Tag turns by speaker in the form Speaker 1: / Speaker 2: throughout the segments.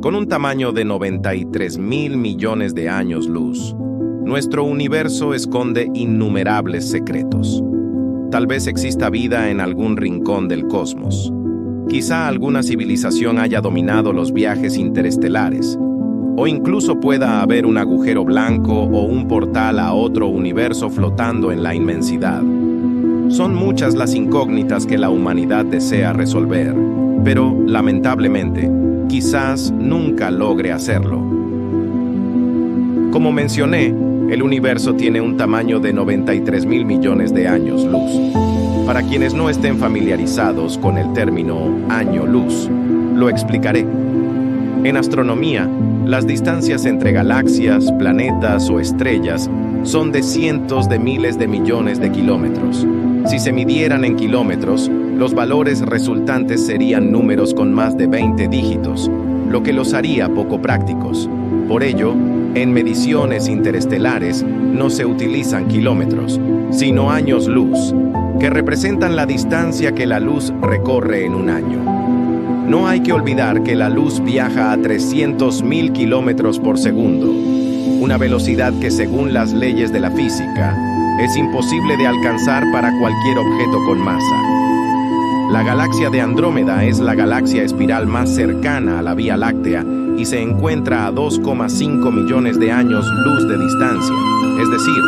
Speaker 1: con un tamaño de 93.000 millones de años luz. Nuestro universo esconde innumerables secretos. Tal vez exista vida en algún rincón del cosmos. Quizá alguna civilización haya dominado los viajes interestelares, o incluso pueda haber un agujero blanco o un portal a otro universo flotando en la inmensidad. Son muchas las incógnitas que la humanidad desea resolver, pero, lamentablemente, quizás nunca logre hacerlo. Como mencioné, el universo tiene un tamaño de 93.000 millones de años luz. Para quienes no estén familiarizados con el término año luz, lo explicaré. En astronomía, las distancias entre galaxias, planetas o estrellas son de cientos de miles de millones de kilómetros. Si se midieran en kilómetros, los valores resultantes serían números con más de 20 dígitos, lo que los haría poco prácticos. Por ello, en mediciones interestelares no se utilizan kilómetros, sino años luz, que representan la distancia que la luz recorre en un año. No hay que olvidar que la luz viaja a 300.000 kilómetros por segundo, una velocidad que, según las leyes de la física, es imposible de alcanzar para cualquier objeto con masa. La galaxia de Andrómeda es la galaxia espiral más cercana a la Vía Láctea y se encuentra a 2,5 millones de años luz de distancia. Es decir,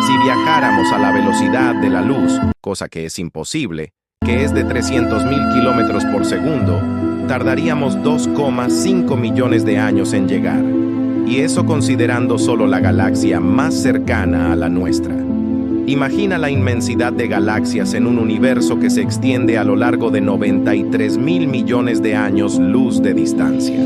Speaker 1: si viajáramos a la velocidad de la luz, cosa que es imposible, que es de 300.000 kilómetros por segundo, tardaríamos 2,5 millones de años en llegar. Y eso considerando solo la galaxia más cercana a la nuestra. Imagina la inmensidad de galaxias en un universo que se extiende a lo largo de 93.000 millones de años luz de distancia.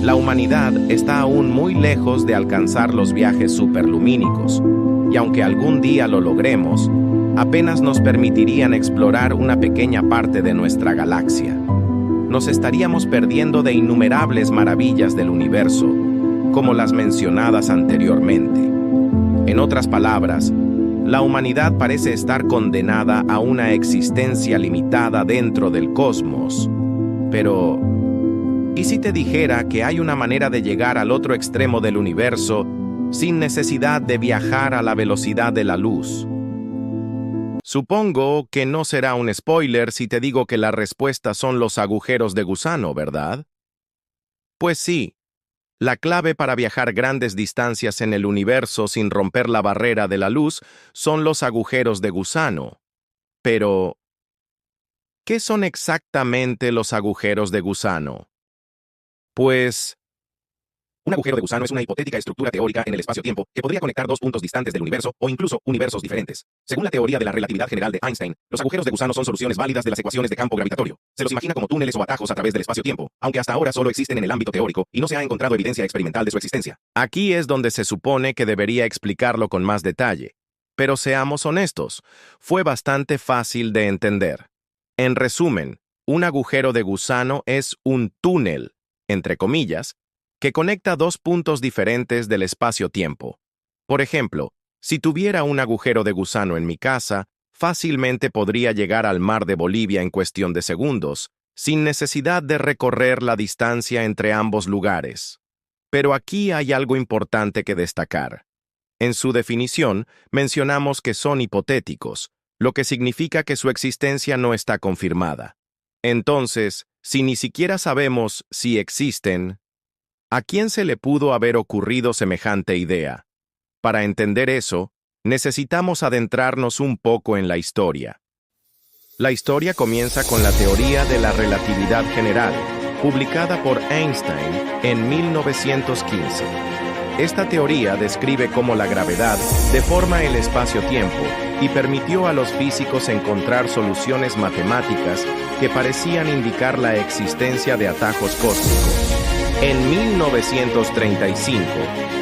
Speaker 1: La humanidad está aún muy lejos de alcanzar los viajes superlumínicos, y aunque algún día lo logremos, apenas nos permitirían explorar una pequeña parte de nuestra galaxia. Nos estaríamos perdiendo de innumerables maravillas del universo, como las mencionadas anteriormente. En otras palabras, la humanidad parece estar condenada a una existencia limitada dentro del cosmos. Pero, ¿y si te dijera que hay una manera de llegar al otro extremo del universo sin necesidad de viajar a la velocidad de la luz? Supongo que no será un spoiler si te digo que la respuesta son los agujeros de gusano, ¿verdad? Pues sí. La clave para viajar grandes distancias en el universo sin romper la barrera de la luz son los agujeros de gusano. Pero, ¿qué son exactamente los agujeros de gusano? Pues, un agujero de gusano es una hipotética estructura teórica en el espacio-tiempo que podría conectar dos puntos distantes del universo o incluso universos diferentes. Según la teoría de la relatividad general de Einstein, los agujeros de gusano son soluciones válidas de las ecuaciones de campo gravitatorio. Se los imagina como túneles o atajos a través del espacio-tiempo, aunque hasta ahora solo existen en el ámbito teórico y no se ha encontrado evidencia experimental de su existencia. Aquí es donde se supone que debería explicarlo con más detalle. Pero seamos honestos, fue bastante fácil de entender. En resumen, un agujero de gusano es un túnel, entre comillas, que conecta dos puntos diferentes del espacio-tiempo. Por ejemplo, si tuviera un agujero de gusano en mi casa, fácilmente podría llegar al mar de Bolivia en cuestión de segundos, sin necesidad de recorrer la distancia entre ambos lugares. Pero aquí hay algo importante que destacar. En su definición, mencionamos que son hipotéticos, lo que significa que su existencia no está confirmada. Entonces, si ni siquiera sabemos si existen, ¿a quién se le pudo haber ocurrido semejante idea? Para entender eso, necesitamos adentrarnos un poco en la historia. La historia comienza con la teoría de la relatividad general, publicada por Einstein en 1915. Esta teoría describe cómo la gravedad deforma el espacio-tiempo y permitió a los físicos encontrar soluciones matemáticas que parecían indicar la existencia de atajos cósmicos. En 1935,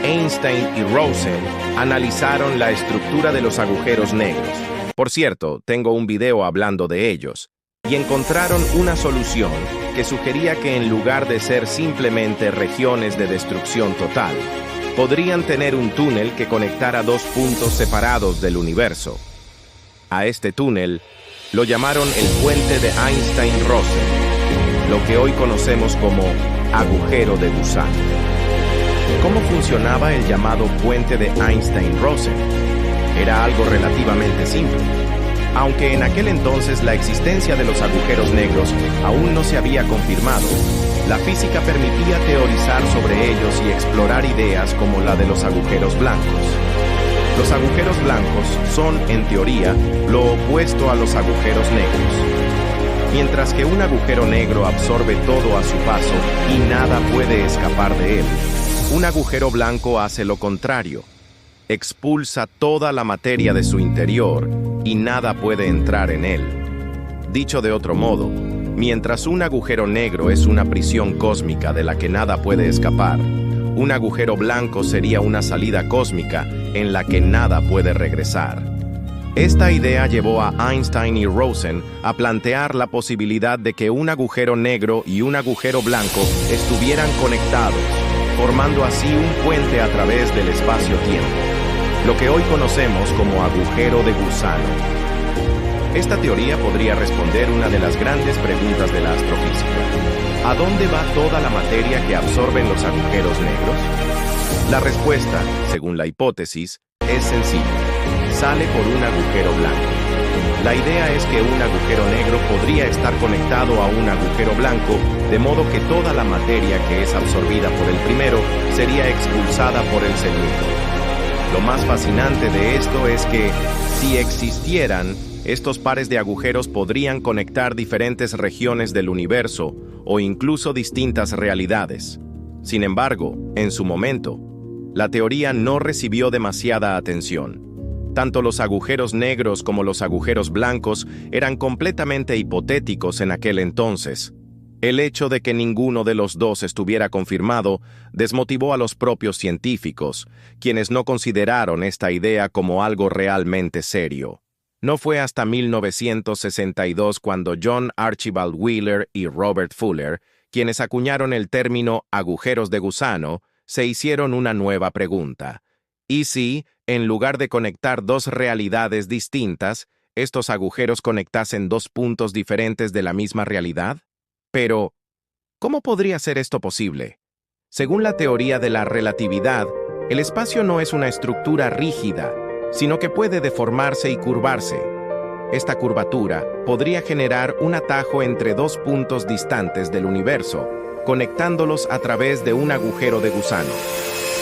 Speaker 1: Einstein y Rosen analizaron la estructura de los agujeros negros. Por cierto, tengo un video hablando de ellos. Y encontraron una solución que sugería que en lugar de ser simplemente regiones de destrucción total, podrían tener un túnel que conectara dos puntos separados del universo. A este túnel lo llamaron el puente de Einstein-Rosen. lo que hoy conocemos como agujero de gusano. ¿Cómo funcionaba el llamado puente de Einstein-Rosen? Era algo relativamente simple. Aunque en aquel entonces la existencia de los agujeros negros aún no se había confirmado, la física permitía teorizar sobre ellos y explorar ideas como la de los agujeros blancos. Los agujeros blancos son, en teoría, lo opuesto a los agujeros negros. Mientras que un agujero negro absorbe todo a su paso y nada puede escapar de él, un agujero blanco hace lo contrario. Expulsa toda la materia de su interior y nada puede entrar en él. Dicho de otro modo, mientras un agujero negro es una prisión cósmica de la que nada puede escapar, un agujero blanco sería una salida cósmica en la que nada puede regresar. Esta idea llevó a Einstein y Rosen a plantear la posibilidad de que un agujero negro y un agujero blanco estuvieran conectados, formando así un puente a través del espacio-tiempo, lo que hoy conocemos como agujero de gusano. Esta teoría podría responder una de las grandes preguntas de la astrofísica. ¿A dónde va toda la materia que absorben los agujeros negros? La respuesta, según la hipótesis, es sencilla. Sale por un agujero blanco. La idea es que un agujero negro podría estar conectado a un agujero blanco, de modo que toda la materia que es absorbida por el primero sería expulsada por el segundo. Lo más fascinante de esto es que, si existieran, estos pares de agujeros podrían conectar diferentes regiones del universo o incluso distintas realidades. Sin embargo, en su momento, la teoría no recibió demasiada atención. Tanto los agujeros negros como los agujeros blancos eran completamente hipotéticos en aquel entonces. El hecho de que ninguno de los dos estuviera confirmado desmotivó a los propios científicos, quienes no consideraron esta idea como algo realmente serio. No fue hasta 1962 cuando John Archibald Wheeler y Robert Fuller, quienes acuñaron el término agujeros de gusano, se hicieron una nueva pregunta. ¿Y si, en lugar de conectar dos realidades distintas, estos agujeros conectasen dos puntos diferentes de la misma realidad? Pero, ¿cómo podría ser esto posible? Según la teoría de la relatividad, el espacio no es una estructura rígida, sino que puede deformarse y curvarse. Esta curvatura podría generar un atajo entre dos puntos distantes del universo, conectándolos a través de un agujero de gusano.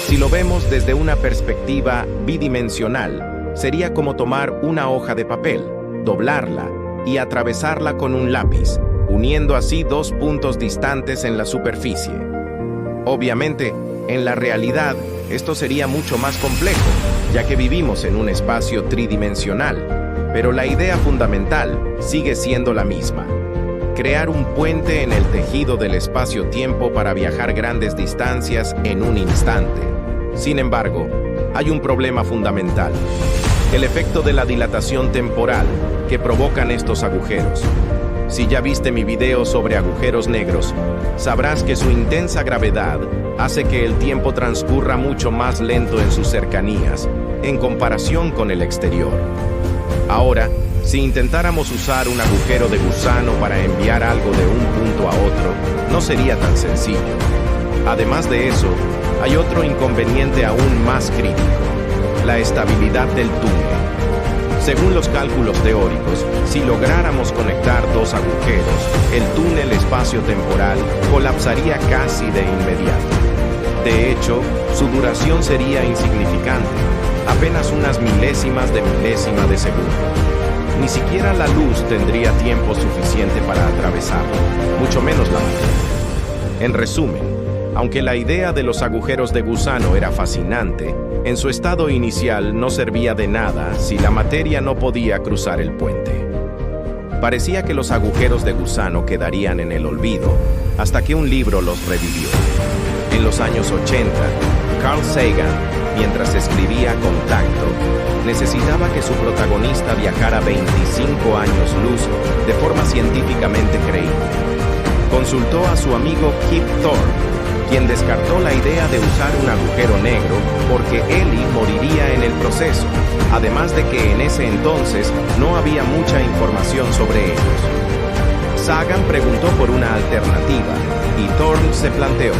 Speaker 1: Si lo vemos desde una perspectiva bidimensional, sería como tomar una hoja de papel, doblarla y atravesarla con un lápiz, uniendo así dos puntos distantes en la superficie. Obviamente, en la realidad, esto sería mucho más complejo, ya que vivimos en un espacio tridimensional, pero la idea fundamental sigue siendo la misma: crear un puente en el tejido del espacio-tiempo para viajar grandes distancias en un instante. Sin embargo, hay un problema fundamental: el efecto de la dilatación temporal que provocan estos agujeros. Si ya viste mi video sobre agujeros negros, sabrás que su intensa gravedad hace que el tiempo transcurra mucho más lento en sus cercanías, en comparación con el exterior. Ahora, si intentáramos usar un agujero de gusano para enviar algo de un punto a otro, no sería tan sencillo. Además de eso, hay otro inconveniente aún más crítico: la estabilidad del túnel. Según los cálculos teóricos, si lográramos conectar dos agujeros, el túnel espacio-temporal colapsaría casi de inmediato. De hecho, su duración sería insignificante, apenas unas milésimas de milésima de segundo. Ni siquiera la luz tendría tiempo suficiente para atravesarlo, mucho menos la materia. En resumen, aunque la idea de los agujeros de gusano era fascinante, en su estado inicial no servía de nada si la materia no podía cruzar el puente. Parecía que los agujeros de gusano quedarían en el olvido, hasta que un libro los revivió. En los años 80, Carl Sagan, mientras escribía Contacto, necesitaba que su protagonista viajara 25 años luz de forma científicamente creíble. Consultó a su amigo Kip Thorne, quien descartó la idea de usar un agujero negro porque Ellie moriría en el proceso, además de que en ese entonces no había mucha información sobre ellos. Sagan preguntó por una alternativa y Thorne se planteó: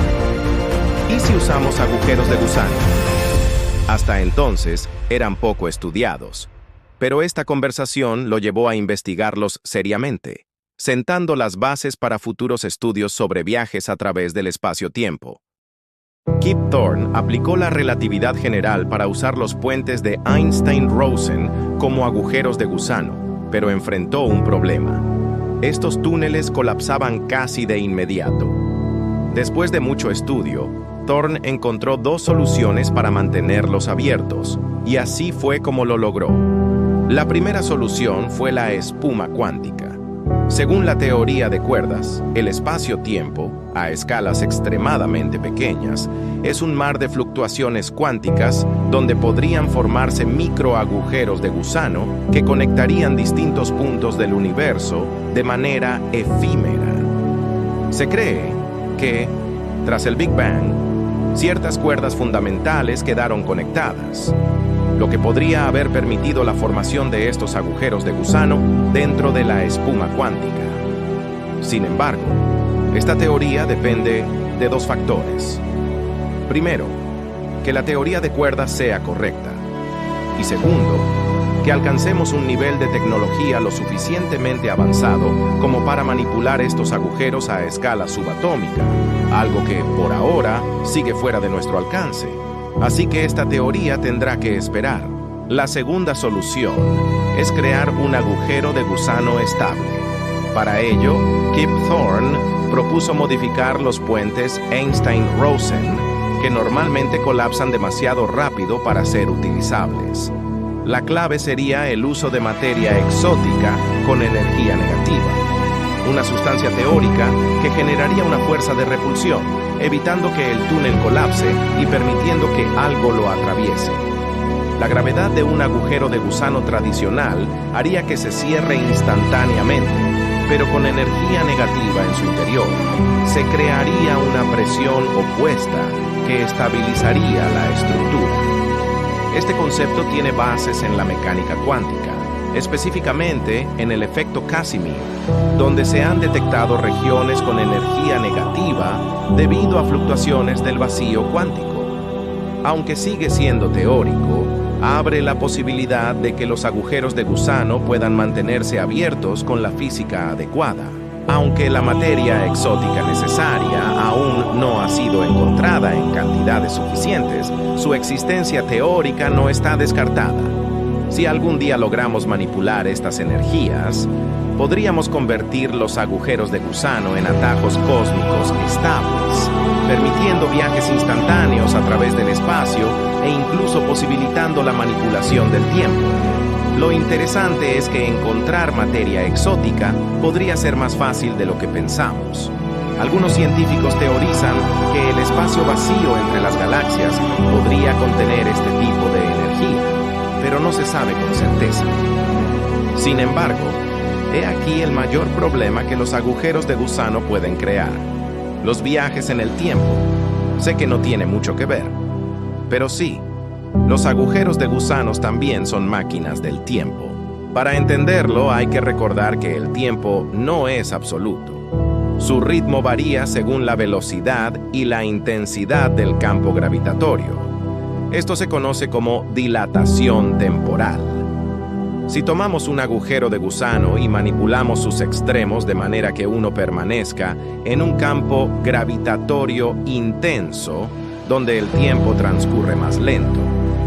Speaker 1: ¿y si usamos agujeros de gusano? Hasta entonces eran poco estudiados, pero esta conversación lo llevó a investigarlos seriamente, sentando las bases para futuros estudios sobre viajes a través del espacio-tiempo. Kip Thorne aplicó la relatividad general para usar los puentes de Einstein-Rosen como agujeros de gusano, pero enfrentó un problema. Estos túneles colapsaban casi de inmediato. Después de mucho estudio, Thorne encontró dos soluciones para mantenerlos abiertos, y así fue como lo logró. La primera solución fue la espuma cuántica. Según la teoría de cuerdas, el espacio-tiempo, a escalas extremadamente pequeñas, es un mar de fluctuaciones cuánticas donde podrían formarse microagujeros de gusano que conectarían distintos puntos del universo de manera efímera. Se cree que, tras el Big Bang, ciertas cuerdas fundamentales quedaron conectadas, lo que podría haber permitido la formación de estos agujeros de gusano dentro de la espuma cuántica. Sin embargo, esta teoría depende de dos factores. Primero, que la teoría de cuerdas sea correcta. Y segundo, que alcancemos un nivel de tecnología lo suficientemente avanzado como para manipular estos agujeros a escala subatómica, algo que, por ahora, sigue fuera de nuestro alcance. Así que esta teoría tendrá que esperar. La segunda solución es crear un agujero de gusano estable. Para ello, Kip Thorne propuso modificar los puentes Einstein-Rosen, que normalmente colapsan demasiado rápido para ser utilizables. La clave sería el uso de materia exótica con energía negativa, una sustancia teórica que generaría una fuerza de repulsión, evitando que el túnel colapse y permitiendo que algo lo atraviese. La gravedad de un agujero de gusano tradicional haría que se cierre instantáneamente, pero con energía negativa en su interior, se crearía una presión opuesta que estabilizaría la estructura. Este concepto tiene bases en la mecánica cuántica, específicamente en el efecto Casimir, donde se han detectado regiones con energía negativa debido a fluctuaciones del vacío cuántico. Aunque sigue siendo teórico, abre la posibilidad de que los agujeros de gusano puedan mantenerse abiertos con la física adecuada. Aunque la materia exótica necesaria aún no ha sido encontrada en cantidades suficientes, su existencia teórica no está descartada. Si algún día logramos manipular estas energías, podríamos convertir los agujeros de gusano en atajos cósmicos estables, permitiendo viajes instantáneos a través del espacio e incluso posibilitando la manipulación del tiempo. Lo interesante es que encontrar materia exótica podría ser más fácil de lo que pensamos. Algunos científicos teorizan que el espacio vacío entre las galaxias podría contener este tipo de energía, pero no se sabe con certeza. Sin embargo, he aquí el mayor problema que los agujeros de gusano pueden crear: los viajes en el tiempo. Sé que no tiene mucho que ver, pero sí, los agujeros de gusanos también son máquinas del tiempo. Para entenderlo, hay que recordar que el tiempo no es absoluto. Su ritmo varía según la velocidad y la intensidad del campo gravitatorio. Esto se conoce como dilatación temporal. Si tomamos un agujero de gusano y manipulamos sus extremos de manera que uno permanezca en un campo gravitatorio intenso, donde el tiempo transcurre más lento,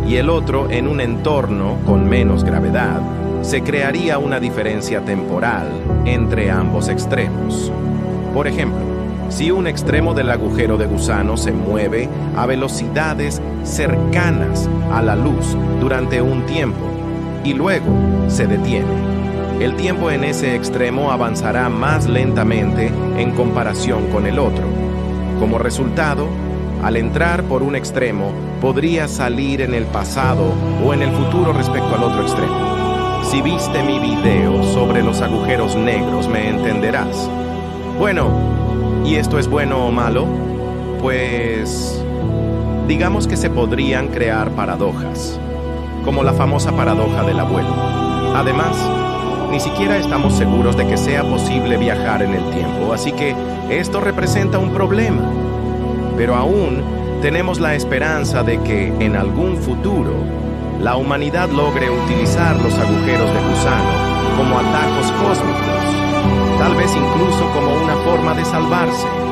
Speaker 1: y el otro en un entorno con menos gravedad, se crearía una diferencia temporal entre ambos extremos. Por ejemplo, si un extremo del agujero de gusano se mueve a velocidades cercanas a la luz durante un tiempo y luego se detiene, el tiempo en ese extremo avanzará más lentamente en comparación con el otro. Como resultado, al entrar por un extremo, podría salir en el pasado o en el futuro respecto al otro extremo. Si viste mi video sobre los agujeros negros, me entenderás. Bueno, ¿y esto es bueno o malo? Pues digamos que se podrían crear paradojas, como la famosa paradoja del abuelo. Además, Ni siquiera estamos seguros de que sea posible viajar en el tiempo, así que esto representa un problema. Pero aún tenemos la esperanza de que, en algún futuro, la humanidad logre utilizar los agujeros de gusano como atajos cósmicos, tal vez incluso como una forma de salvarse.